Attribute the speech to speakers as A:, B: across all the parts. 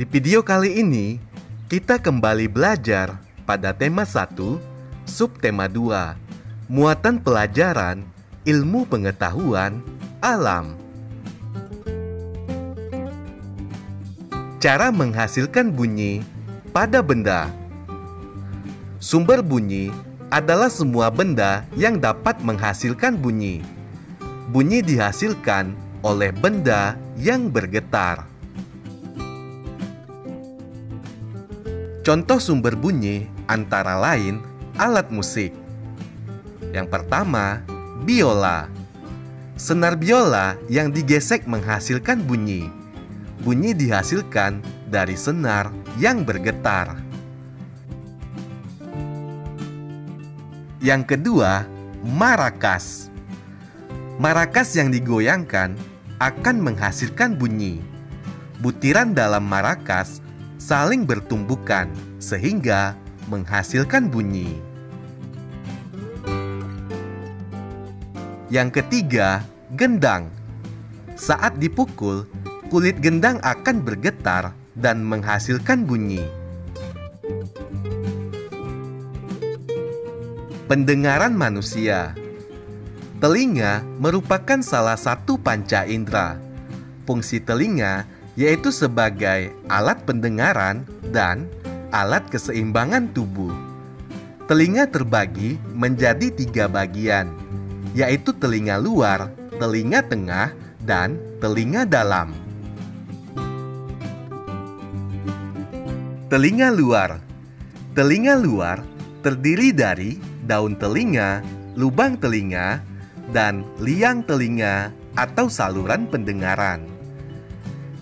A: Di video kali ini, kita kembali belajar pada tema 1, subtema 2, muatan pelajaran, ilmu pengetahuan, alam. Cara menghasilkan bunyi pada benda. Sumber bunyi adalah semua benda yang dapat menghasilkan bunyi. Bunyi dihasilkan oleh benda yang bergetar. Contoh sumber bunyi antara lain alat musik. Yang pertama, biola. Senar biola yang digesek menghasilkan bunyi. Bunyi dihasilkan dari senar yang bergetar. Yang kedua, marakas. Marakas yang digoyangkan akan menghasilkan bunyi. Butiran dalam marakas saling bertumbukan sehingga menghasilkan bunyi. Yang ketiga, gendang. Saat dipukul, kulit gendang akan bergetar dan menghasilkan bunyi. Pendengaran manusia. Telinga merupakan salah satu panca indera. Fungsi telinga yaitu sebagai alat pendengaran dan alat keseimbangan tubuh. Telinga terbagi menjadi 3 bagian, yaitu telinga luar, telinga tengah, dan telinga dalam. Telinga luar. Telinga luar terdiri dari daun telinga, lubang telinga, dan liang telinga atau saluran pendengaran.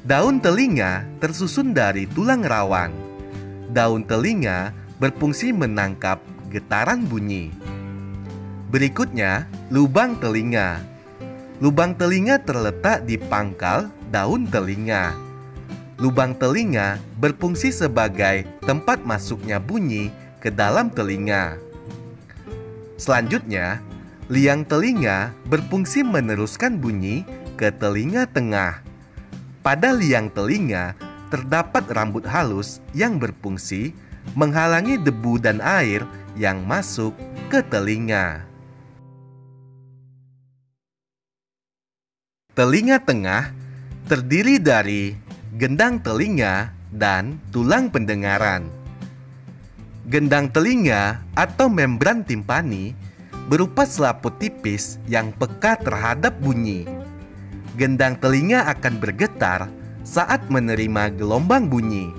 A: Daun telinga tersusun dari tulang rawan. Daun telinga berfungsi menangkap getaran bunyi. Berikutnya, lubang telinga. Lubang telinga terletak di pangkal daun telinga. Lubang telinga berfungsi sebagai tempat masuknya bunyi ke dalam telinga. Selanjutnya, liang telinga berfungsi meneruskan bunyi ke telinga tengah. Pada liang telinga terdapat rambut halus yang berfungsi menghalangi debu dan air yang masuk ke telinga. Telinga tengah terdiri dari gendang telinga dan tulang pendengaran. Gendang telinga atau membran timpani berupa selaput tipis yang peka terhadap bunyi. Gendang telinga akan bergetar saat menerima gelombang bunyi.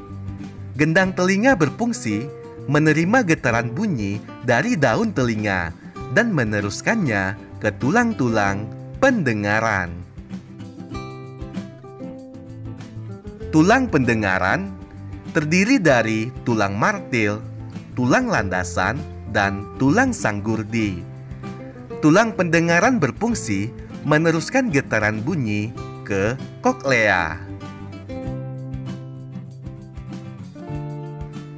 A: Gendang telinga berfungsi menerima getaran bunyi dari daun telinga dan meneruskannya ke tulang-tulang pendengaran. Tulang pendengaran terdiri dari tulang martil, tulang landasan, dan tulang sanggurdi. Tulang pendengaran berfungsi meneruskan getaran bunyi ke koklea.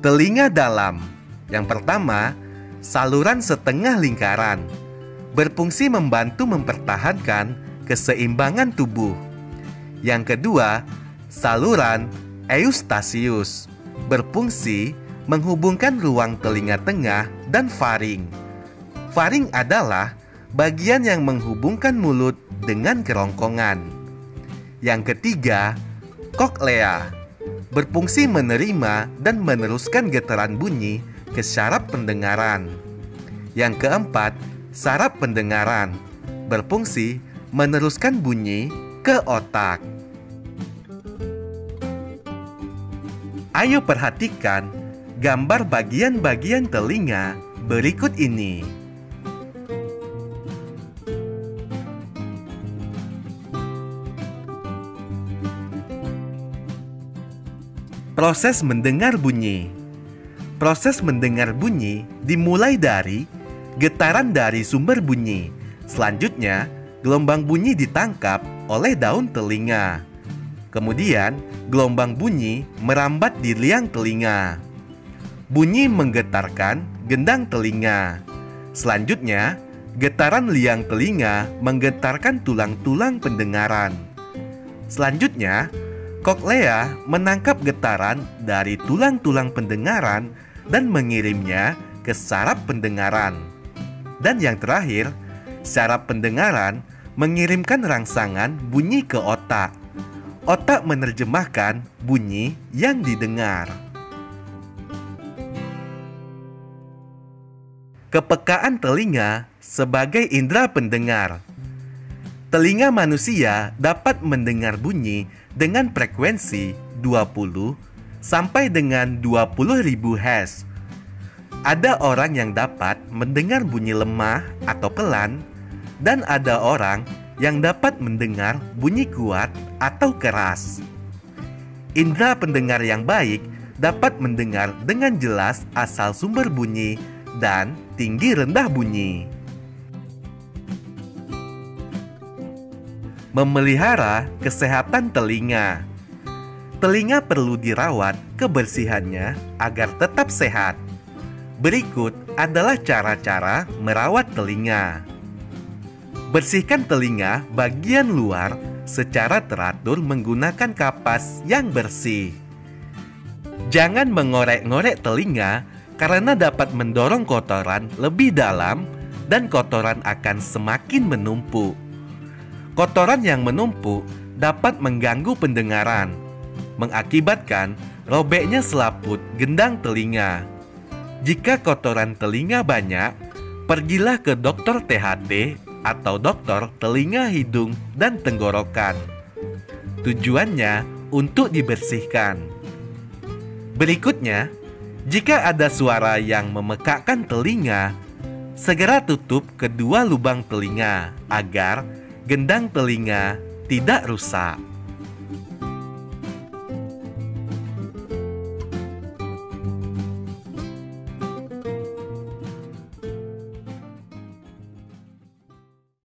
A: Telinga dalam. Yang pertama, saluran setengah lingkaran. Berfungsi membantu mempertahankan keseimbangan tubuh. Yang kedua, saluran eustasius. Berfungsi menghubungkan ruang telinga tengah dan faring. Faring adalah bagian yang menghubungkan mulut dengan kerongkongan. Yang ketiga, koklea. Berfungsi menerima dan meneruskan getaran bunyi ke syaraf pendengaran. Yang keempat, saraf pendengaran. Berfungsi meneruskan bunyi ke otak. Ayo perhatikan gambar bagian-bagian telinga berikut ini. Proses mendengar bunyi. Proses mendengar bunyi dimulai dari getaran dari sumber bunyi. Selanjutnya, gelombang bunyi ditangkap oleh daun telinga. Kemudian, gelombang bunyi merambat di liang telinga. Bunyi menggetarkan gendang telinga. Selanjutnya, getaran liang telinga menggetarkan tulang-tulang pendengaran. Selanjutnya, Koklea menangkap getaran dari tulang-tulang pendengaran dan mengirimnya ke saraf pendengaran. Dan yang terakhir, saraf pendengaran mengirimkan rangsangan bunyi ke otak. Otak menerjemahkan bunyi yang didengar. Kepekaan telinga sebagai indera pendengar. Telinga manusia dapat mendengar bunyi dengan frekuensi 20 sampai dengan 20.000 Hz. Ada orang yang dapat mendengar bunyi lemah atau pelan, dan ada orang yang dapat mendengar bunyi kuat atau keras. Indera pendengar yang baik dapat mendengar dengan jelas asal sumber bunyi dan tinggi rendah bunyi. Memelihara kesehatan telinga. Telinga perlu dirawat kebersihannya agar tetap sehat. Berikut adalah cara-cara merawat telinga. Bersihkan telinga bagian luar secara teratur menggunakan kapas yang bersih. Jangan mengorek-ngorek telinga karena dapat mendorong kotoran lebih dalam dan kotoran akan semakin menumpuk. Kotoran yang menumpuk dapat mengganggu pendengaran, mengakibatkan robeknya selaput gendang telinga. Jika kotoran telinga banyak, pergilah ke dokter THT atau dokter telinga, hidung, dan tenggorokan. Tujuannya untuk dibersihkan. Berikutnya, jika ada suara yang memekakkan telinga, segera tutup kedua lubang telinga agar gendang telinga tidak rusak.